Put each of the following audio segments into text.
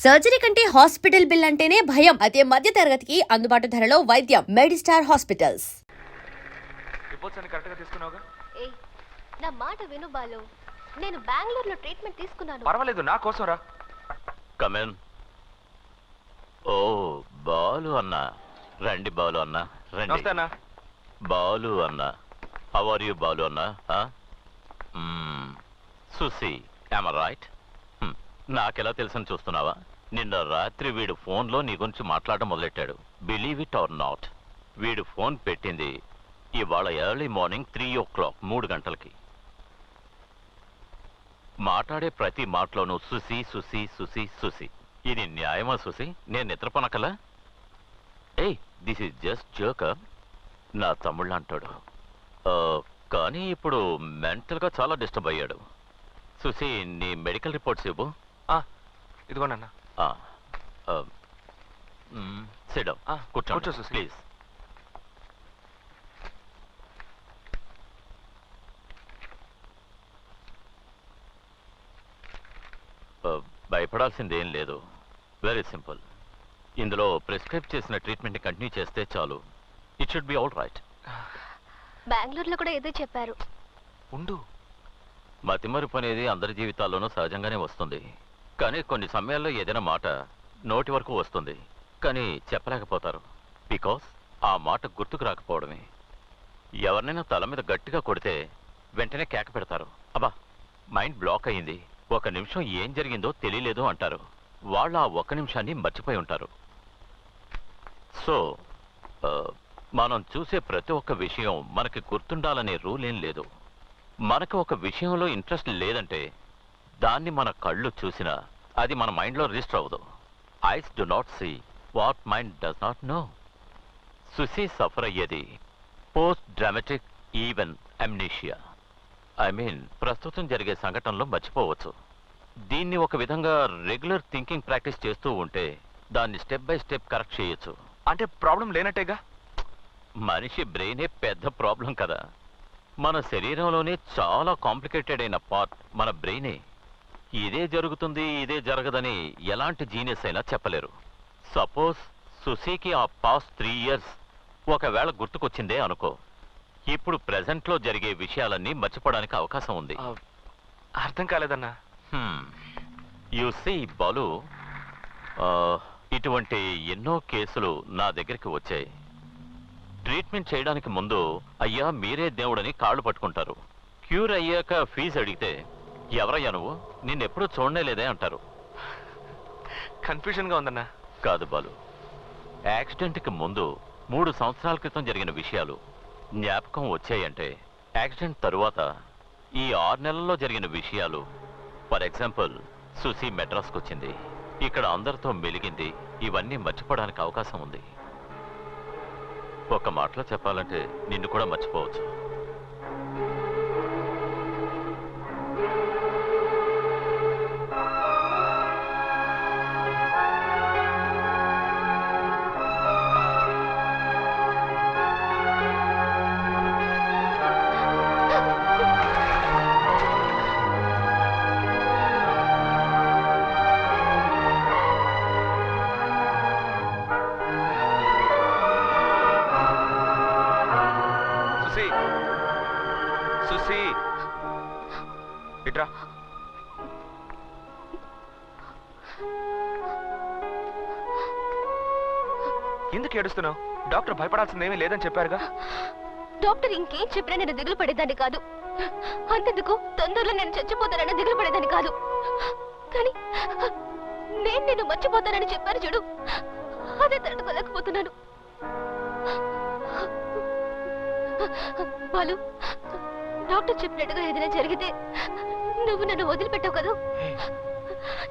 Surgery కంటే hospital bill అంటేనే భయం. అదే మధ్య తరగతికి అందుబాటు ధరలో వైద్యం. Medistar hospitals. రిపోర్ట్స్ అన్ని కరెక్ట్ గా తీసుకున్నావుగా? ఏయ్, నా మాట విను బాలు. నేను బెంగళూరులో ట్రీట్మెంట్ తీసుకున్నాను. పర్వాలేదు, నా కోసం రా. కమెన్. ఓ బాలు అన్న, రండి బాలు అన్న, రండి. నమస్తే అన్న. బాలు అన్న, హౌ ఆర్ యూ బాలు అన్న? Susi, am right? నాకెలా తెలుసని చూస్తున్నావా? నిన్న రాత్రి వీడు ఫోన్లో నీ గురించి మాట్లాడడం మొదలెట్టాడు. బిలీవ్ ఇట్ ఆర్ నాట్, వీడు ఫోన్ పెట్టింది ఇవాళ ఎర్లీ మార్నింగ్ 3 o'clock, 3 గంటలకి. మాట్లాడే ప్రతి మాటలోనూ సుసి సుసి సుసి సుసి. ఇది న్యాయమా సుసి? నేను నిద్రపోనకలా? ఏయ్, దిస్ ఈజ్ జస్ట్ జోకర్. నా తమ్ముళ్ళు అంటాడు. కానీ ఇప్పుడు మెంటల్గా చాలా డిస్టర్బ్ అయ్యాడు. సుసి, నీ మెడికల్ రిపోర్ట్స్ ఇవ్వు. ఇదిగోనన్నా. సిడౌన్. కూర్చో సుసి. ప్లీజ్. భయపడాల్సిందేం లేదు. Very simple. ఇందులో ప్రిస్క్రైబ్ చేసిన ట్రీట్మెంట్ని కంటిన్యూ చేస్తే చాలు. It should be all right. బెంగళూరులో కూడా ఏదో చెప్పారు. ఉండు. మతిమరుపు అనేది అందరి జీవితాల్లోనూ సహజంగానే వస్తుంది. కానీ కొన్ని సమయాల్లో ఏదైనా మాట నోటి వరకు వస్తుంది, కానీ చెప్పలేకపోతారు. బికాస్ ఆ మాట గుర్తుకు రాకపోవడమే. ఎవరినైనా తల మీద గట్టిగా కొడితే వెంటనే కేక పెడతారు. అబ్బా, మైండ్ బ్లాక్ అయ్యింది, 1 నిమిషం ఏం జరిగిందో తెలియలేదు అంటారు. వాళ్ళు ఆ 1 నిమిషాన్ని మర్చిపోయి ఉంటారు. సో మనం చూసే ప్రతి ఒక్క విషయం మనకి గుర్తుండాలనే రూల్ ఏం లేదు. మనకు ఒక విషయంలో ఇంట్రెస్ట్ లేదంటే దాన్ని మన కళ్ళు చూసినా అది మన మైండ్లో రిజిస్టర్ అవ్వదు. Eyes do not see what mind does not know. సుసి సఫర్ అయ్యేది post traumatic even amnesia. I mean, ప్రస్తుతం జరిగే సంఘటనలో మర్చిపోవచ్చు. దీన్ని ఒక విధంగా రెగ్యులర్ థింకింగ్ ప్రాక్టీస్ చేస్తూ ఉంటే దాన్ని స్టెప్ బై స్టెప్ కరెక్ట్ చేయొచ్చు. అంటే ప్రాబ్లం లేనట్టేగా? మనిషి బ్రెయినే పెద్ద ప్రాబ్లం కదా. మన శరీరంలోనే చాలా కాంప్లికేటెడ్ అయిన పార్ట్ మన బ్రెయినే. ఇదే జరుగుతుంది, ఇదే జరగదని ఎలాంటి జీనియస్ అయినా చెప్పలేరు. సపోజ్ సుసీకి ఆ పాస్ట్ 3 years ఒకవేళ గుర్తుకొచ్చిందే అనుకో, ఇప్పుడు ప్రెజెంట్లో జరిగే విషయాలన్నీ మర్చిపోవడానికి అవకాశం ఉంది. అర్థం కాలేదన్నా. యు సీ బాలు, ఇటువంటి ఎన్నో కేసులు నా దగ్గరికి వచ్చాయి. ట్రీట్మెంట్ చేయడానికి ముందు అయ్యా మీరే దేవుడని కాళ్ళు పట్టుకుంటారు. క్యూర్ అయ్యాక ఫీజు అడిగితే ఎవరయ్యా నువ్వు, నిన్నెప్పుడూ చూడలేదే అంటారు. కన్ఫ్యూజన్గా ఉందన్నా. కాదు బాలు, యాక్సిడెంట్కి ముందు 3 సంవత్సరాల క్రితం జరిగిన విషయాలు జ్ఞాపకం వచ్చాయంటే యాక్సిడెంట్ తరువాత ఈ 6 నెలల్లో జరిగిన విషయాలు. ఫర్ ఎగ్జాంపుల్, సుసి మెడ్రాస్కి వచ్చింది, ఇక్కడ అందరితో మెలిగింది, ఇవన్నీ మర్చిపోవడానికి అవకాశం ఉంది. ఒక మాటలో చెప్పాలంటే నిన్ను కూడా మర్చిపోవచ్చు. సుసి, ఇట్రా. ఎందుకు ఏడుస్తున్నావు? డాక్టర్ భయపడాల్సిందేమీ లేదని చెప్పారుగా. డాక్టర్ ఇంకేం చెప్పినా నేను దిగులు పడేదాన్ని కాదు. అంతెందుకు తొందరలో నేను చచ్చిపోతానని దిగులు పడేదాన్ని కాదు. కానీ నేను నిన్ను మర్చిపోతానని చెప్పారు చూడు, అదే తట్టుకోలేకపోతున్నాను. బాలు, డాక్టర్ చెప్పినట్టుగా ఏదైనా జరిగితే నువ్వు నన్ను వదిలిపెట్టావు కదా.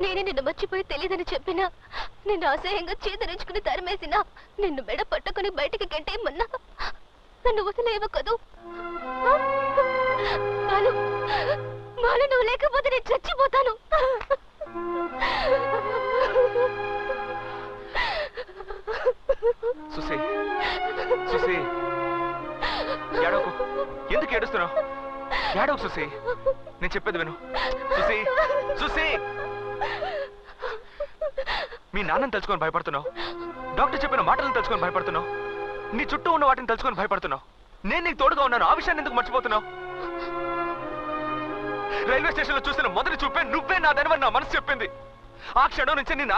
నేనే నిన్ను మర్చిపోయి తెలియదని చెప్పినా, నిన్ను అసహ్యంగా చేతరించుకుని తరిమేసినా, నిన్ను మెడ పట్టుకుని బయటికి గెంటేయమన్నా నన్ను వదిలేవు కదూ. బాలు, బాలు, నువ్వు లేకపోతే నేను చచ్చిపోతాను. సుసి, సుసి, ఏడవకు. ఎందుకు ఏడుస్తున్నావు? ఏడవకు సుసి, నేను చెప్పేది విను. సుసి, సుసి. మీ నాన్నని తలుచుకొని భయపడుతున్నావు, డాక్టర్ చెప్పిన మాటలను తలుచుకొని భయపడుతున్నావు, నీ చుట్టూ ఉన్న వాటిని తలుచుకొని భయపడుతున్నావు. నేను నీకు తోడుగా ఉన్నాను, ఆ విషయాన్ని ఎందుకు మర్చిపోతున్నావు? రైల్వే స్టేషన్ లో చూసిన మొదటి చూపే నువ్వే నా దానివని నా మనసు చెప్పింది. ఆ క్షణం నుంచి నేను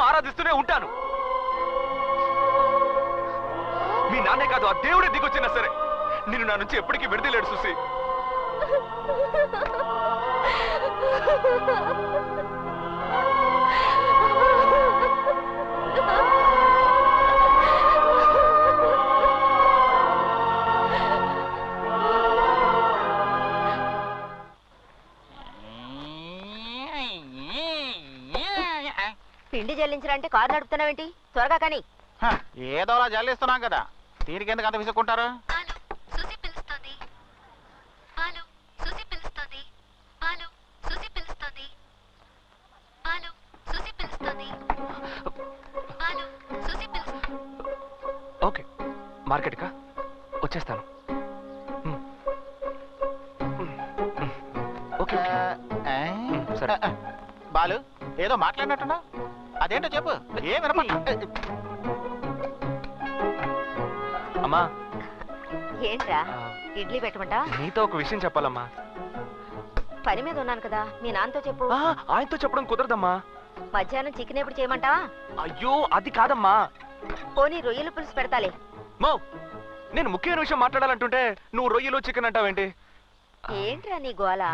ఆరాధిస్తూనే ఉంటాను. మీ నాన్నే కాదు, ఆ దేవుడే దిగొచ్చినా సరే నిన్ను నా నుంచి ఎప్పటికీ విడదలేడు సుసి. పిండి చెల్లించాలంటే కారు నడుపుతున్నావేంటి? త్వరగా కానీ. ఏదోలా జల్లిస్తున్నాం కదా, దీనికి ఎందుకు అంత విసుక్కుంటారు? ఓకే, మార్కెట్కా వచ్చేస్తాను. ఓకే సరే. బాలు ఏదో మాట్లాడినట్టున్నా, అదేంటో చెప్పు. ఏం వినపడ? అమ్మా, ఏంట్రా ఇడ్లీ పెట్టమంటా? నీతో ఒక విషయం చెప్పాలమ్మా. పని మీద ఉన్నాను కదా, మీ నాన్నతో చెప్పు. ఆయనతో చెప్పడం కుదరదమ్మా. మధ్యాహ్నం చికెన్ ఎప్పుడు చేయమంటావా? అయ్యో అది కాదమ్మా. పోనీ రొయ్యల పులుసు పెడతాలే. మో, నేను ముఖ్యమైన విషయం మాట్లాడాలంటుంటే నువ్వు రొయ్యలు చికెన్ అంటావేంటి? ఏంట్రా నీ గోల?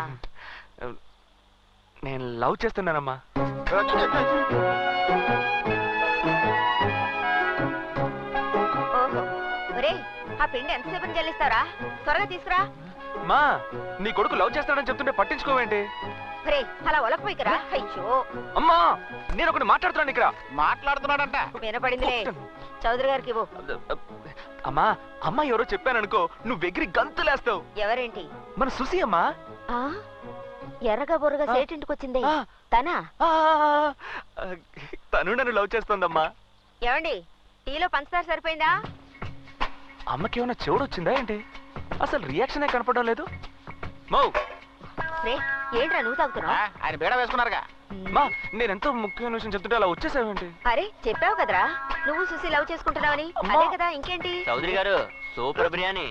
నేను లవ్ చేస్తున్నానమ్మా. ఓహో, ఒరే ఆ పిండి ఎంతసేపు చెల్లిస్తారా? త్వరగా తీసుకురా. మా, నీ కొడుకు లవ్ చేస్తాడని చెప్తుంటే పట్టించుకోవేంటి? ఒరే అలా ఒలకపోయికరా. అయ్యో అమ్మా, నేను ఒకటి మాట్లాడుతున్నాను ఇక్కడ. మాట్లాడుతున్నాడంట. వినపడిందిలే, చౌదరి గారికి ఇవ్వు. అమ్మా, అమ్మ ఎవరో చెప్పాననుకో, నువ్వు ఎగిరి గంతులేస్తావు. ఎవరేంటి? మన సుసి అమ్మా. ఎర్రగా బొర్రగా సేటింటికి వచ్చింది తనా? తను నన్ను లవ్ చేస్తోందమ్మా. ఏమండి, టీలో పంచదార సరిపోయిందా? అమ్మకేమన్నా చెవుడు వచ్చిందా ఏంటి? అసలు రియాక్షనే కనపడడం లేదు. మౌ, ఏంట్రా నువ్వు తాగుతున్నావు? ఆయన బీడ వేసుకున్నారుగా. మా, నేనెంతో ముఖ్యమైన విషయం చెప్తుంటే అలా వచ్చేసావేంటి? అరే చెప్పావు కదరా నువ్వు సుసి లవ్ చేసుకుంటున్నావని. అదే కదా, ఇంకేంటి? చౌదరి గారు సూపర్ బిర్యానీ.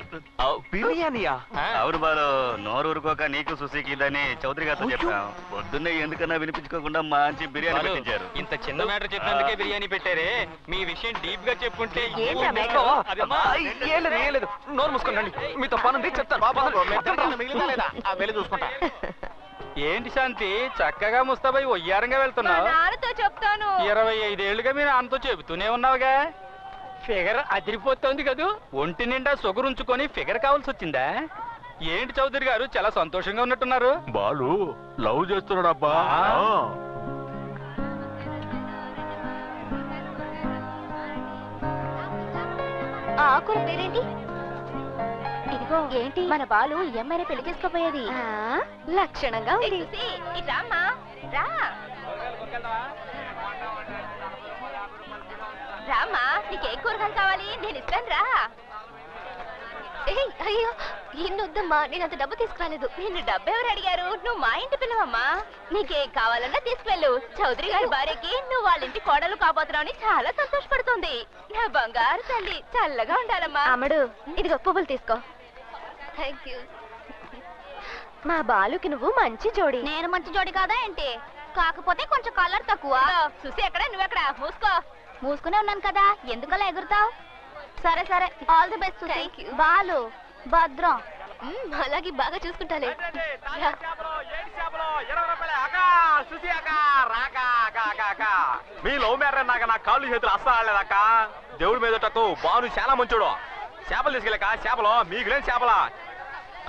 బిర్యానీయా? అవును బాలు, నోరు ఊరుకోక నీకు సుశీకి ఇదని చౌదరి గారితో చెప్పాం. పొద్దున్నే ఎందుకన్నా వినిపించుకోకుండా మంచి బిర్యానీ పెట్టించారు. ఇంత చిన్న మ్యాటర్ చెప్పినందుకే బిర్యానీ పెట్టారే. మీ విషయం డీప్ గా చెప్పుకుంటే ఏంట్రా మ్యాటర్? ఏం లేదు, నోరు మూసుకోండి. మీతో పనుంది చెప్తాను. మిగిలిందా లేదా? వెళ్ళి చూసుకుంటా. ఏంటి శాంతి, చక్కగా ముస్తాబై ఒయ్యారంగా వెళ్తున్నావు? నాన్నతో చెప్తాను. 25 ఏళ్ళుగా మీ నాన్నతో చెబుతూనే ఉన్నావుగా. ఫిగర్ అదిరిపోతుంది కదూ. ఒంటి నిండా సొగురుంచుకొని ఫిగర్ కావాల్సి వచ్చిందా? ఏంటి చౌదరి గారు చాలా సంతోషంగా ఉన్నట్టున్నారు? బాలు లవ్ చేస్తున్నాడబ్బా. ఆకుల పేరేంటి? ఇదిగో ఏంటి, మన బాలు ఈ అమ్మాయిని పెళ్లి చేసుకోపోయేది. లక్షణంగా ఉంది. రామ్మా, నీకేం కూరగాయలు కావాలి? నేను ఇస్తాను రా. అయ్యో ఇన్నొద్దమ్మా, నేను అంత డబ్బు తీసుకురాలేదు. నేను డబ్బు ఎవరు అడిగారు? నువ్వు మా ఇంటి పిల్లవమ్మా. నీకేం కావాలన్నా తీసుకెళ్ళు. చౌదరి గారి భార్యకి నువ్వు వాళ్ళ ఇంటి కోడలు కాబోతున్నావు చాలా సంతోషపడుతుంది. నా బంగారు తల్లి చల్లగా ఉండాలమ్మా. అమ్మడు, ఇదిగో పువ్వులు తీసుకో. Thank you. మా బాలుకి నువ్వు మంచి జోడి. నేను మంచి జోడి కాదా ఏంటి? కాకపోతే కొంచెం కలర్ తక్కువ. చూసి ఎక్కడ నువ్వెక్కడ? మూసుకో. మూసుకునే ఉన్నాను కదా, ఎందుకలా ఎగురుతావు? సరే సరే, ఆల్ ది బెస్ట్. బాలు భద్రం. అలాగే బాగా చూసుకుంటాలే. మీ లవ్ మ్యాటర్ నాక నా కాళ్ళు చేతులు అస్సలేదక్క. దేవుడి మీద బాను చాలా మంచోడు. చేపలు తీసుకెళ్ళక, చేపలు మీకు లేని చేపలా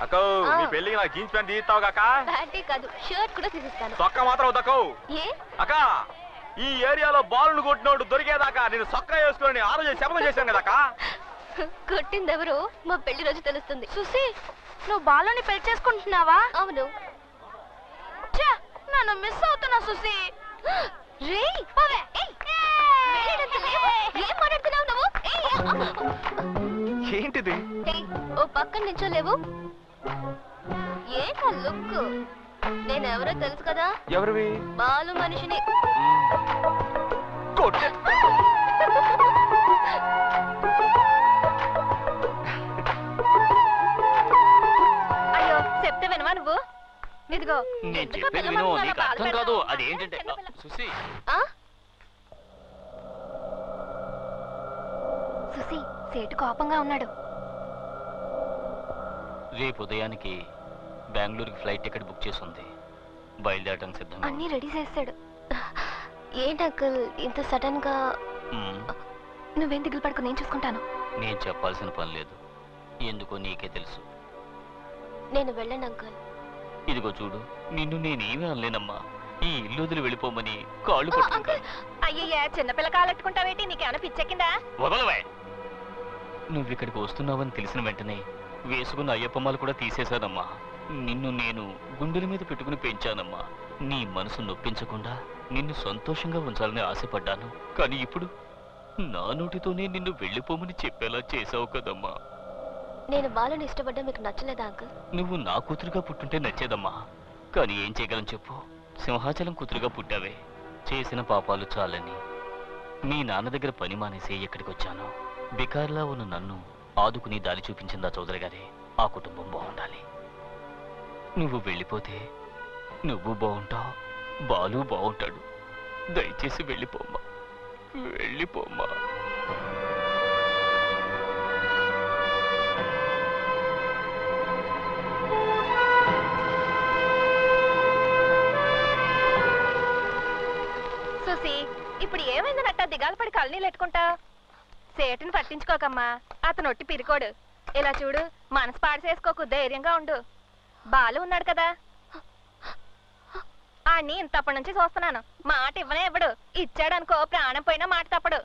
అక్క. మీ పెళ్లికి నా జీన్స్ ప్యాంట్ తీస్తావు కాక? కాదు, షర్ట్ కూడా తీసిస్తాను. సొక్క మాత్రం వద్దకు అక్క. ఈ ఏరియాలో బాలును కొట్టినోడు దొరికేదాకా నేను సొక్క వేసుకొని ఆ రోజు శపథం చేశాను కదక్క. కొట్టిందెవరు మా పెళ్లి రోజు తెలుస్తుంది. సుసి, నువ్వు బాలుని పెళ్లి చేసుకుంటున్నావా? అవును. నన్ను మిస్ అవుతున్నా సుసి. ఏం మాట్లాడుతున్నావు నువ్వు? ఏంటిది? ఓ పక్కన నించోలేవు? ఏంటా లుక్? నేనెవరో తెలుసు కదా? ఎవరివి? బాలు మనిషిని. నేను చెప్పేది విను, నీకు అర్థం కాదు. అది ఏంటంటే సుసి, సుసి సేటు కోపంగా ఉన్నాడు. రేపు ఉదయానికి బెంగళూరుకి ఫ్లైట్ టికెట్ బుక్ చేసి ఉంది. బయలుదేరడానికి సిద్ధంగా అన్నీ రెడీ చేస్తాడు. ఏంటి అంకుల్ ఇంత సడన్ గా? నువ్వేం దిగులు పడుకో, నేను చూసుకుంటాను. నేను చెప్పాల్సిన పని లేదు, ఎందుకో నీకే తెలుసు. నేను వెళ్ళండి అంకుల్. ఇదిగో చూడు, నిన్ను నేనేమీ అనలేనమ్మా. ఈ ఇల్లు వదిలి వెళ్ళిపోమని కాళ్ళు పట్టుకుంటాను. అయ్యయ్యా, చిన్నపిల్ల కాలెట్టుకుంటావేంటి? నీకేమైనా పిచ్చెక్కిందా? వదలవే. నువ్వు ఇక్కడికి వస్తున్నావని తెలిసిన వెంటనే వేసుకున్న అయ్యప్పమ్మలు కూడా తీసేశానమ్మా. నిన్ను నేను గుండెల మీద పెట్టుకుని పెంచానమ్మా. నీ మనసు నొప్పించకుండా నిన్ను సంతోషంగా ఉంచాలని ఆశపడ్డాను. కానీ ఇప్పుడు నా నోటితోనే నిన్ను వెళ్ళిపోమని చెప్పేలా చేసావు కదమ్మా. నేను బాలుని ఇష్టపడ్డా మీకు నచ్చలేదా అంకుల్? నువ్వు నా కూతురుగా పుట్టుంటే నచ్చేదమ్మా. కానీ ఏం చేయగలను చెప్పు? సింహాచలం కూతురుగా పుట్టావే. చేసిన పాపాలు చాలని మీ నాన్న దగ్గర పని మానేసి ఇక్కడికి వచ్చాను. బికార్లా ఉన్న నన్ను ఆదుకుని దారి చూపించిందా చౌదరి గారే. ఆ కుటుంబం బాగుండాలి. నువ్వు వెళ్ళిపోతే నువ్వు బాగుంటావు, బాలు బాగుంటాడు. దయచేసి వెళ్ళిపోమ్మా, వెళ్ళిపోమ్మా. సుసి, ఇప్పుడు ఏమైందనట్ట దిగాలు పడి కళ్ళనీళ్ళు ఎట్టుకుంటా? సేటుని పట్టించుకోకమ్మా, అతను ఒట్టి పిరికోడు. ఇలా చూడు, మనసు పాడు చేసుకోకు, ధైర్యంగా ఉండు. బాలు ఉన్నాడు కదా, ఆడిని ఇంతప్పటి నుంచి చూస్తున్నాను. మాట ఇవ్వనే ఇవ్వడు. ఇచ్చాడనుకో ప్రాణం పోయినా మాట తప్పడు.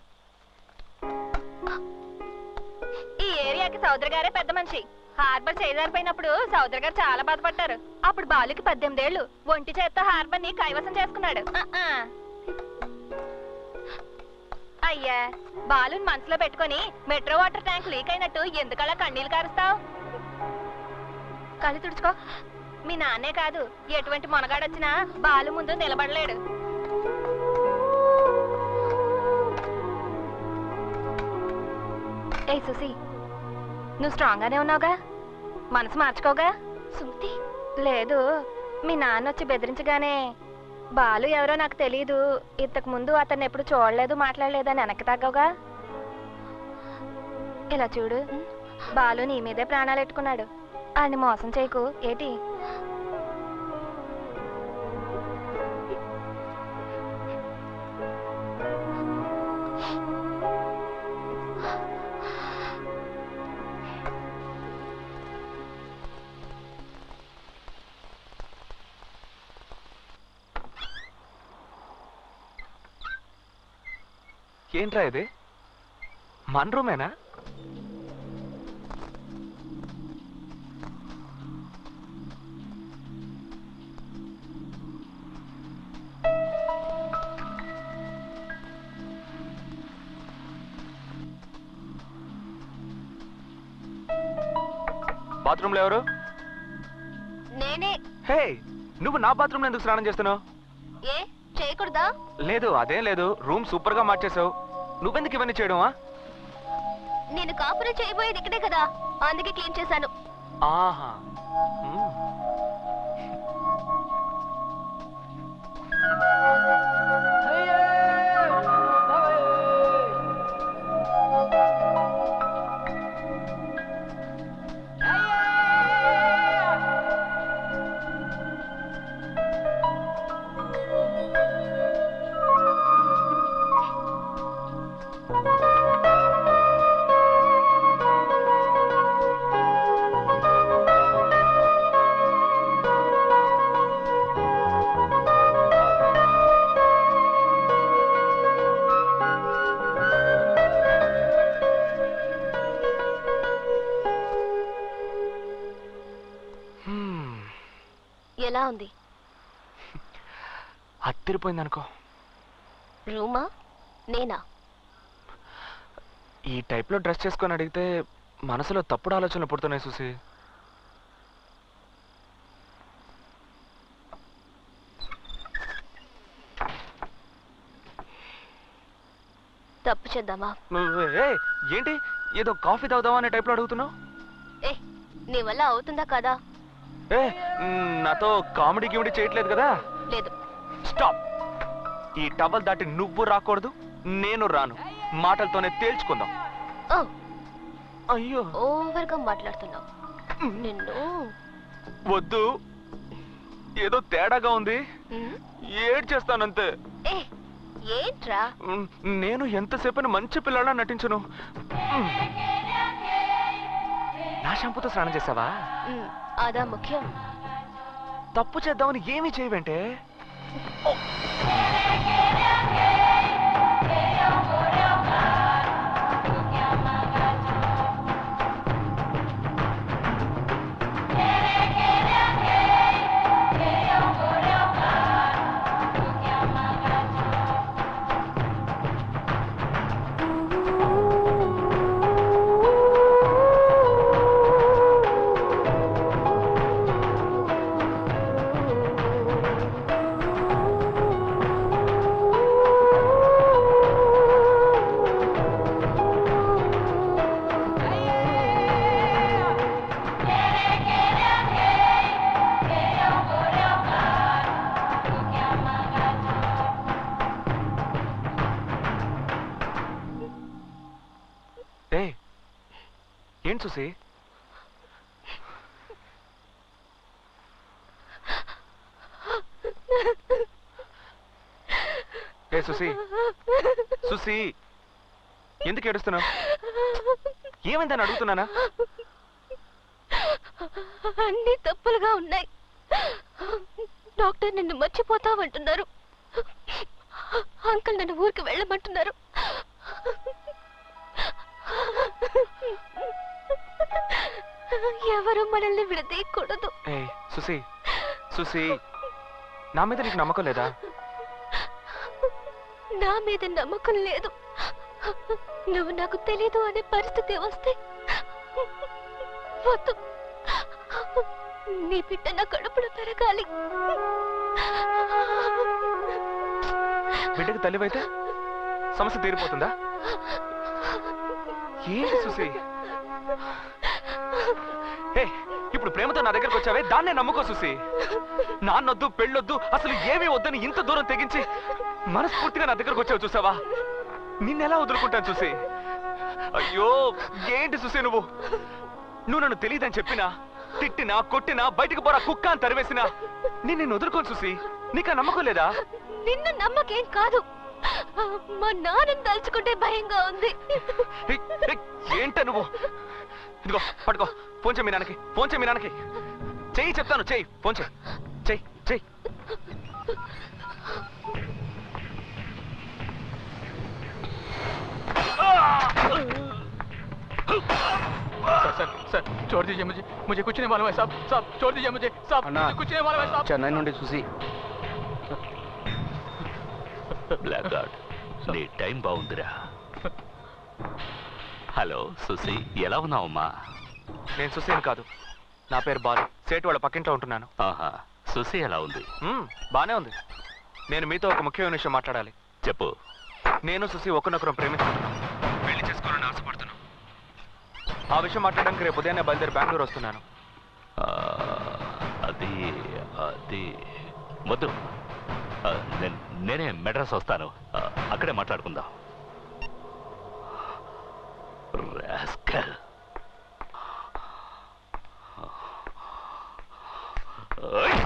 ఈ ఏరియాకి సౌదరి గారే పెద్ద మనిషి. హార్బర్ చేయజారిపోయినప్పుడు సౌదరి గారు చాలా బాధపడ్డారు. అప్పుడు బాలుకి 18 ఏళ్ళు. ఒంటి చేత్తో హార్బర్ ని కైవసం చేసుకున్నాడు. అయ్యా, బాలుని మనసులో పెట్టుకుని మెట్రో వాటర్ ట్యాంక్ లీక్ అయినట్టు ఎందుకలా కన్నీళ్ళు కారుస్తావు? కళ్ళు తుడుచుకో. మీ నాన్నే కాదు, ఎటువంటి మొనగాడొచ్చినా బాలు ముందు నిలబడలేడు. ఏ సుసి, నువ్వు స్ట్రాంగ్ గానే ఉన్నావుగా? మనసు మార్చుకోగా? సుమతి లేదు, మీ నాన్న వచ్చి బెదిరించగానే బాలు ఎవరో నాకు తెలీదు, ఇంతకు ముందు అతన్ని ఎప్పుడు చూడలేదు మాట్లాడలేదు అని వెనక్కి తగ్గవుగా. ఇలా చూడు, బాలు నీ మీదే ప్రాణాలు ఎట్టుకున్నాడు. ఆయన్ని మోసం చేయకు. ఏటి? ఏంట్రా ఇది? మన రూమేనా? బాత్రూంలో ఎవరు? నేనే. హే, నువ్వు నా బాత్రూంలో ఎందుకు స్నానం చేస్తున్నావు? ఏ చేయకూడదా? లేదు, అదేం లేదు. రూమ్ సూపర్ గా మార్చేసావు. నువ్వెందుకు ఇవన్నీ చేయడమా? నేను కాపురం చేయబోయేది ఇక్కడే కదా, అందుకే క్లీన్ చేశాను. ఆహా. ఎలా ఉంది? అత్తిరిపోయింది అనుకో. రూమా? నేనా? ఈ టైప్ లో డ్రెస్ చేసుకొని అడిగితే మనసులో తప్పుడు ఆలోచనలు పుడుతున్నాయి చూసి. తప్పు చేద్దామా? ఏంటి ఏదో కాఫీ తాగుదామా అనే టైప్ లో అడుగుతున్నావు? ఏ, నీ వల్ల అవుతుందా కదా? ఏ నాతో కామెడీ గిమిడీ చేయట్లేదు కదా? లేదు. స్టాప్. ఈ టవల్ దాటి నువ్వు రాకూడదు, నేను రాను. మాటలతోనే తేల్చుకుందాం. ఓ అయ్యో, ఓవర్గా మాట్లాడుతున్నావు. నిన్ను వద్దు, ఏదో తేడాగా ఉంది. ఉమ్, ఏడ్చేస్తానంతే. ఏ ఏంట్రా? నేను ఎంతసేపని మంచి పిల్లలా నటించను. నా షాంపూతో స్నానం చేసావా? అదా ముఖ్యం. తప్పు చేద్దామని ఏమీ చేయవంటే. ఏం చూసి? ఏ సుసి, సుసి, ఎందుకు ఏడుస్తున్నావు? ఏమైందని అడుగుతున్నానా? అన్ని తప్పులుగా ఉన్నాయి. డాక్టర్ నిన్ను మర్చిపోతావంటున్నారు. అంకుల్ నన్ను ఊరికి వెళ్ళమంటున్నారు. ఎవరు మనల్ని విడదీయకూడదు. సుసి, సుసి, నా మీద నీకు నమ్మకం లేదా? నా మీద నమ్మకం లేదు. నువ్వు నాకు తెలీదు అనే పరిస్థితి వస్తే వద్దు. నీ బిడ్డ నా కడుపులో పెరగాలి. బిడ్డకు తల్లివైతే సమస్య తీరిపోతుందా? ఏంటి సుసి? ఇప్పుడు ప్రేమతో నా దగ్గరకు వచ్చావే, దాన్నే నమ్ముకో సుసి. నాన్నొద్దు, పెళ్ళొద్దు, అసలు ఏమీ వద్దని ఇంత దూరం తెగించి మనస్ఫూర్తిగా నా దగ్గరకు వచ్చావు చూసావా? నిన్నెలా వదులుకుంటాను చూసి? అయ్యో, ఏంటి చూసి నువ్వు నన్ను తెలియదని చెప్పినా, తిట్టినా, కొట్టినా, బయటకు పోరా కుక్క అని తరివేసినా నేను వదులుకోను చూసి. నీకు ఆ నమ్మకం లేదా? నిన్ను నమ్మకేం కాదు, మా నాన్నని తలుచుకుంటే భయంగా ఉంది. ఏంట నువ్వు? ఇదిగో పట్టుకో, ఫోన్ చేయి మీ నాన్నకి, ఫోన్ చేయి మీ నాన్నకి. చెయ్యి చెప్తాను, చెయ్యి, ఫోన్ చేయి, చెయ్యి, చెయ్యి. सर छोड़ दीजिए मुझे कुछ नहीं मालूम है साहब छोड़ दीजिए मुझे साहब कुछ नहीं मालूम है साहब చెన్నై నుండి చూసి బ్లాక్ గార్డ్, నీ టైం బాగుందిరా. హలో సుసి, ఎలా ఉన్నావమ్మా? నేను సుసేన్ కాదు, నా పేరు బాలు. సేటు వాళ్ళ పక్కింట్లో ఉంటున్నాను. ఆహా, సుసి ఎలా ఉంది? బానే ఉంది. నేను మీతో ఒక ముఖ్యమైన విషయం మాట్లాడాలి. చెప్పు. నేను సుసి ఒకరినొకరు ప్రేమించుకుంటున్నాం, పెళ్లి చేసుకోవాలని ఆశపడుతున్నాం. ఆ విషయం మాట్లాడడానికి రేపు ఉదయాన్నే బయలుదేరి బెంగళూరు వస్తున్నాను. అది అది వద్దు, నేనే మెడ్రాస్ వస్తాను, అక్కడే మాట్లాడుకుందాం. రాస్కల్. ఓయ్